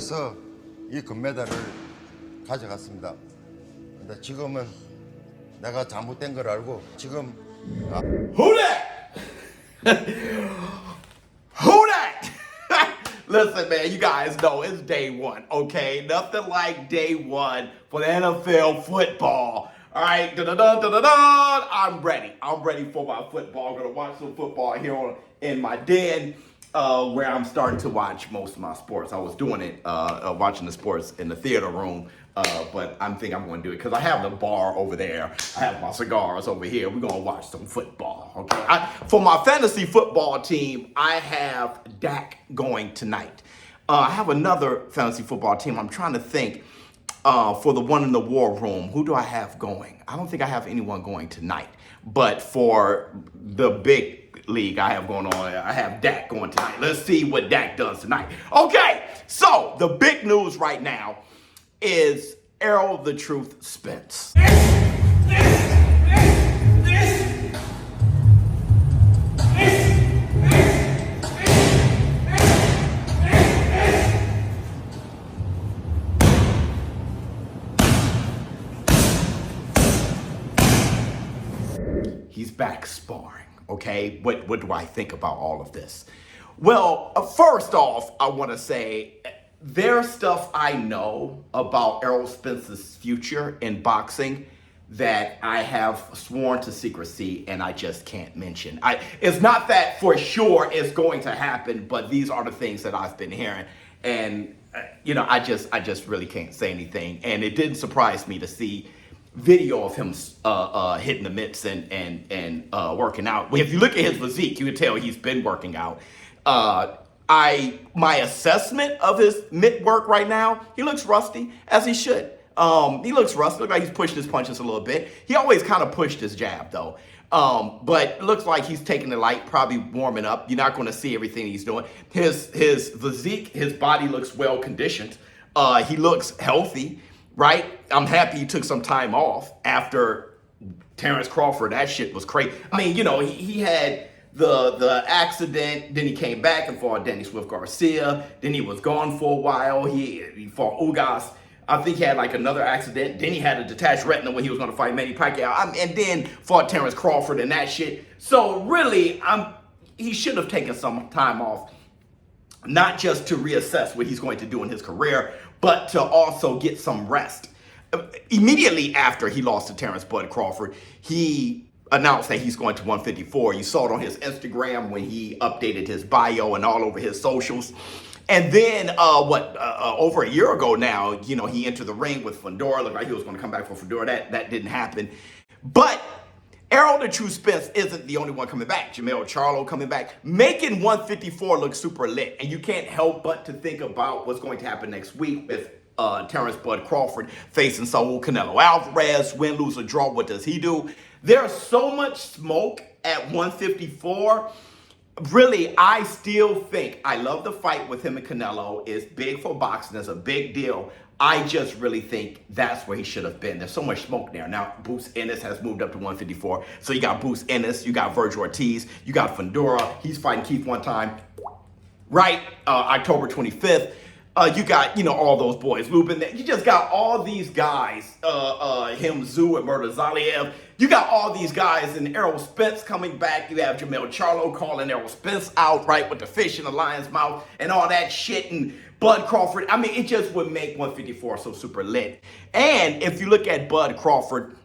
이겨서 이 금메달을 가져갔습니다. 근데 지금은 내가 잘못된 걸 알고 지금 Who that? Who that? Listen, man, you guys know it's day one, okay? Nothing like day one for the NFL football. All right, da-da-da-da-da-da. I'm ready. I'm ready for my football. I'm gonna watch some football here in my den, where I'm starting to watch most of my sports. I was doing it, watching the sports in the theater room, but I think I'm gonna do it because I have the bar over there. I have my cigars over here. We're gonna watch some football, okay? For my fantasy football team, I have Dak going tonight. I have another fantasy football team. I'm trying to think. For the one in the war room, who do I have going? I don't think I have anyone going tonight. But for the big league I have going on, I have Dak going tonight. Let's see what Dak does tonight. Okay, so the big news right now is Errol the Truth Spence. He's back sparring, okay? What do I think about all of this? Well, first off, I want to say there's stuff I know about Errol Spence's future in boxing that I have sworn to secrecy and I just can't mention. It's not that for sure it's going to happen, but these are the things that I've been hearing. And, I just really can't say anything. And it didn't surprise me to see video of him hitting the mitts and working out. If you look at his physique, you can tell he's been working out. My assessment of his mitt work right now, he looks rusty, as he should. He looks rusty. Looks like he's pushed his punches a little bit. He always kind of pushed his jab though. But it looks like he's taking it light, probably warming up. You're not going to see everything he's doing. His physique, his body looks well conditioned. He looks healthy. Right? I'm happy he took some time off after Terence Crawford. That shit was crazy. I mean, he had the accident, then he came back and fought Danny Swift Garcia. Then he was gone for a while. He fought Ugas. I think he had like another accident. Then he had a detached retina when he was going to fight Manny Pacquiao. And then fought Terence Crawford and that shit. So really, he should have taken some time off, not just to reassess what he's going to do in his career, but to also get some rest. Immediately after he lost to Terence Bud Crawford, he announced that he's going to 154. You saw it on his Instagram when he updated his bio and all over his socials. And then, over a year ago now, he entered the ring with Fundora. Looked like he was going to come back for Fundora. That didn't happen. But Errol the True Spence isn't the only one coming back. Jermall Charlo coming back, making 154 look super lit. And you can't help but to think about what's going to happen next week with Terence Bud Crawford facing Saul Canelo Alvarez. Win, lose, or draw, what does he do? There's so much smoke at 154. Really, I still think, I love the fight with him and Canelo. It's big for boxing. It's a big deal. I just really think that's where he should have been. There's so much smoke there. Now, Ennis has moved up to 154. So you got Ennis, you got Vergil Ortiz, you got Fundora. He's fighting Keith one time, right? October 25th. You got, all those boys. Lubin, you just got all these guys, him, Zoo, and Murtazaliev. You got all these guys, and Errol Spence coming back. You have Jermall Charlo calling Errol Spence out, right, with the fish in the lion's mouth and all that shit, and Bud Crawford. I mean, it just would make 154 so super lit. And if you look at Bud Crawford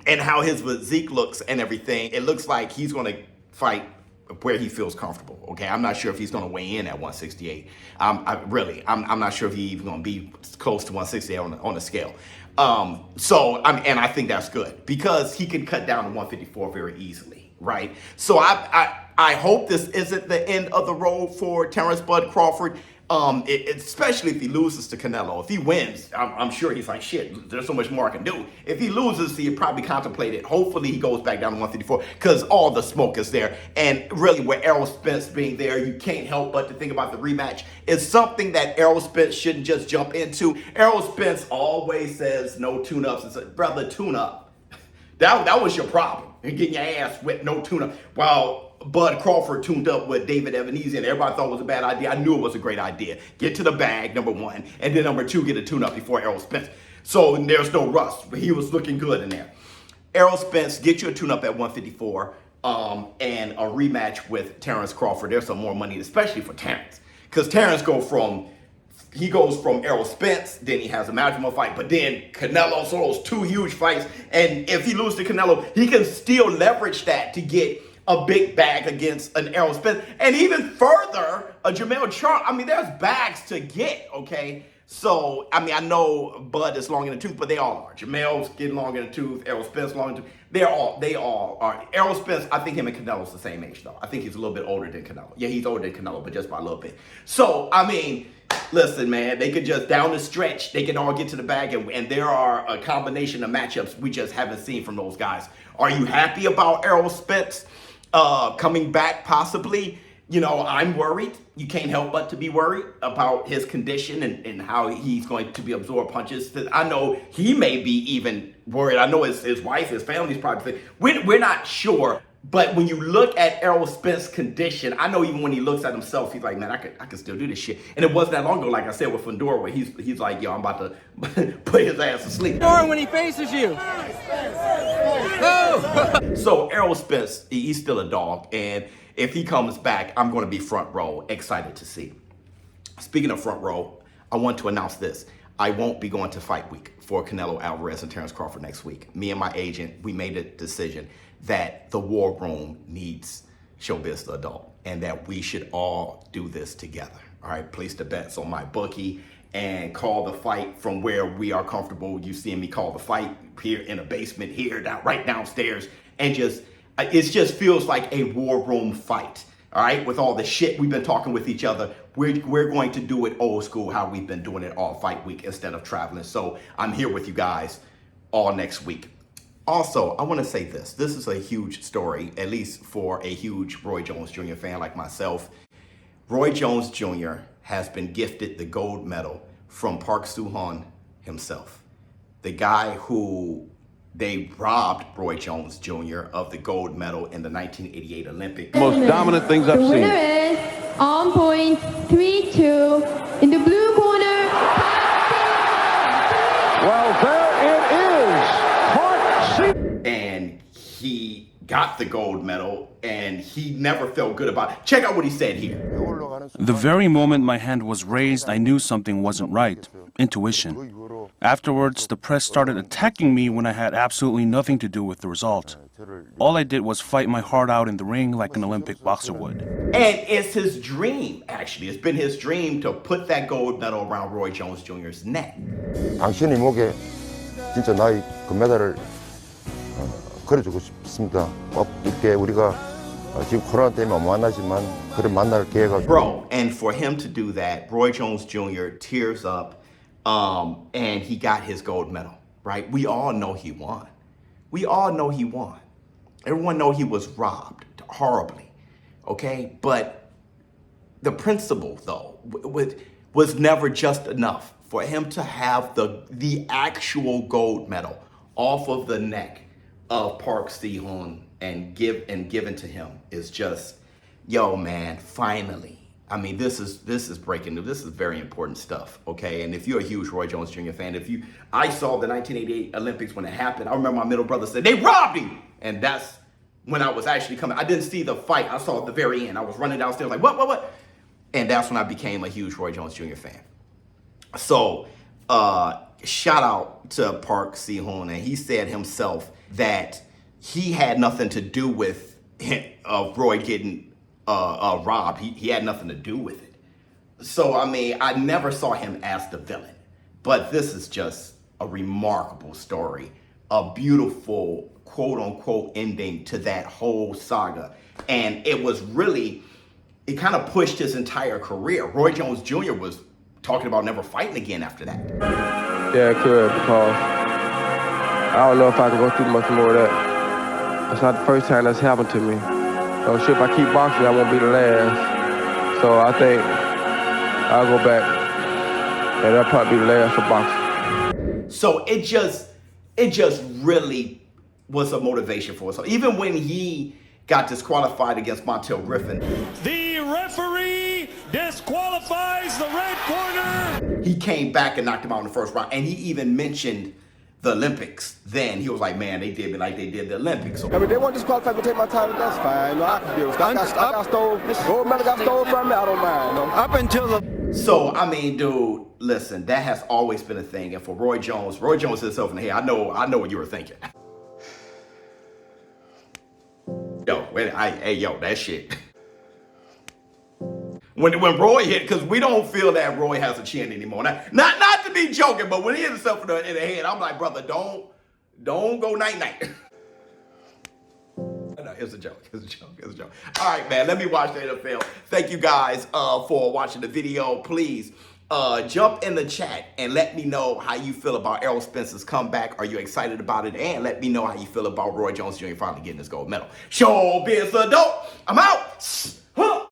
and how his physique looks and everything, it looks like he's going to fight where he feels comfortable. Okay, I'm not sure if he's going to weigh in at 168. I'm not sure if he's even going to be close to 168 on the scale. And I think that's good because he can cut down to 154 very easily, right? So I hope this isn't the end of the road for Terence Bud Crawford. Especially if he loses to Canelo. If he wins, I'm sure he's like, shit, there's so much more I can do. If he loses, he probably contemplated, hopefully he goes back down to 154 because all the smoke is there. And really with Errol Spence being there, you can't help but to think about the rematch. It's something that Errol Spence shouldn't just jump into. Errol Spence always says no tune-ups. It's like, brother, tune up. That was your problem. and getting your ass whipped, no tune-up. While Bud Crawford tuned up with David Ebenezer, and everybody thought it was a bad idea. I knew it was a great idea. Get to the bag, number one, and then number two, get a tune-up before Errol Spence. So there's no rust, but he was looking good in there. Errol Spence, get you a tune-up at 154, and a rematch with Terence Crawford. There's some more money, especially for Terence, because Terence goes from Errol Spence, then he has a Madrigal fight, but then Canelo, so those two huge fights, and if he loses to Canelo, he can still leverage that to get a big bag against an Errol Spence, and even further, a Jermall Charlo. I mean, there's bags to get, okay? So, I mean, I know Bud is long in the tooth, but they all are. Jermall's getting long in the tooth, Errol Spence long in the tooth. They all are. Errol Spence, I think him and Canelo's the same age, though. I think he's a little bit older than Canelo. Yeah, he's older than Canelo, but just by a little bit. So, I mean, listen, man, they could just, down the stretch, they can all get to the bag, and there are a combination of matchups we just haven't seen from those guys. Are you happy about Errol Spence coming back possibly? You know, I'm worried. You can't help but to be worried about his condition and how he's going to be absorb punches. I know he may be even worried. I know his wife, his family's probably thinking, we're not sure. But when you look at Errol Spence's condition, I know even when he looks at himself, he's like, man, I can still do this shit. And it wasn't that long ago, like I said, with Fundora, where he's like, yo, I'm about to put his ass to sleep. When he faces you. Oh. So Errol Spence, he's still a dog. And if he comes back, I'm going to be front row, excited to see. Speaking of front row, I want to announce this. I won't be going to Fight Week for Canelo Alvarez and Terence Crawford next week. Me and my agent, we made a decision that the war room needs ShowBizz the Adult, and that we should all do this together. All right, place the bets on my bookie and call the fight from where we are comfortable. You seeing me call the fight here in a basement here, right downstairs, and it just feels like a war room fight. All right, with all the shit we've been talking with each other, we're going to do it old school, how we've been doing it all Fight Week instead of traveling. So I'm here with you guys all next week. Also, I want to say this. This is a huge story, at least for a huge Roy Jones Jr. fan like myself. Roy Jones Jr. has been gifted the gold medal from Park Soo-hyun himself. The guy who they robbed Roy Jones Jr. of the gold medal in the 1988 Olympics. Most dominant things I've seen. The winner is on point 3-2 in the blue corner. Well, there it is. Park And he got the gold medal, and he never felt good about it. Check out what he said here. The very moment my hand was raised, I knew something wasn't right. Intuition. Afterwards, the press started attacking me when I had absolutely nothing to do with the result. All I did was fight my heart out in the ring like an Olympic boxer would. And it's his dream, actually. It's been his dream to put that gold medal around Roy Jones Jr.'s neck. 당신의 목에 진짜 나의 금메달을 걸어주고 싶습니다. 꼭 이렇게 우리가 지금 코로나 때문에 못 만나지만 그래 만날 기회가. Bro, and for him to do that, Roy Jones Jr. tears up, and he got his gold medal, right? We all know he won. We all know he won. Everyone know he was robbed horribly, okay? But the principle, though, was never just enough for him to have the actual gold medal off of the neck of Park Soo-hyun and given to him is just, yo, man, finally. I mean, this is breaking news. This is very important stuff, okay? And if you're a huge Roy Jones Jr. fan, I saw the 1988 Olympics when it happened. I remember my middle brother said, they robbed him! And that's when I was actually coming. I didn't see the fight. I saw at the very end. I was running downstairs like, what? And that's when I became a huge Roy Jones Jr. fan. So, shout out to Park Soo-hyun, and he said himself that he had nothing to do with Roy getting robbed. He had nothing to do with it. So, I mean, I never saw him as the villain. But this is just a remarkable story, a beautiful, quote-unquote, ending to that whole saga. And it kind of pushed his entire career. Roy Jones Jr. was talking about never fighting again after that. Yeah, it could, because I don't know if I can go through much more of that. It's not the first time that's happened to me. So shit, if I keep boxing, I won't be the last. So I think I'll go back, and that'll probably be the last for boxing. So it just really was a motivation for us. So even when he got disqualified against Montel Griffin, the referee disqualifies the red corner. He came back and knocked him out in the first round, and he even mentioned the Olympics. Then he was like, man, they did me like they did the Olympics. I mean, they want to disqualify me to take my title, that's fine. No, I can deal with it. I got stole, gold medal got stolen from me, I don't mind. No. Up until the... So, I mean, dude, listen, that has always been a thing. And for Roy Jones himself in the head, I know what you were thinking. Yo, yo, that shit. When Roy hit, because we don't feel that Roy has a chin anymore. Now, not to be joking, but when he hit himself in the head, I'm like, brother, don't go night-night. No, it's a joke. All right, man, let me watch the NFL. Thank you guys for watching the video. Please jump in the chat and let me know how you feel about Errol Spence's comeback. Are you excited about it? And let me know how you feel about Roy Jones Jr. finally getting his gold medal. ShowBizz adult. I'm out.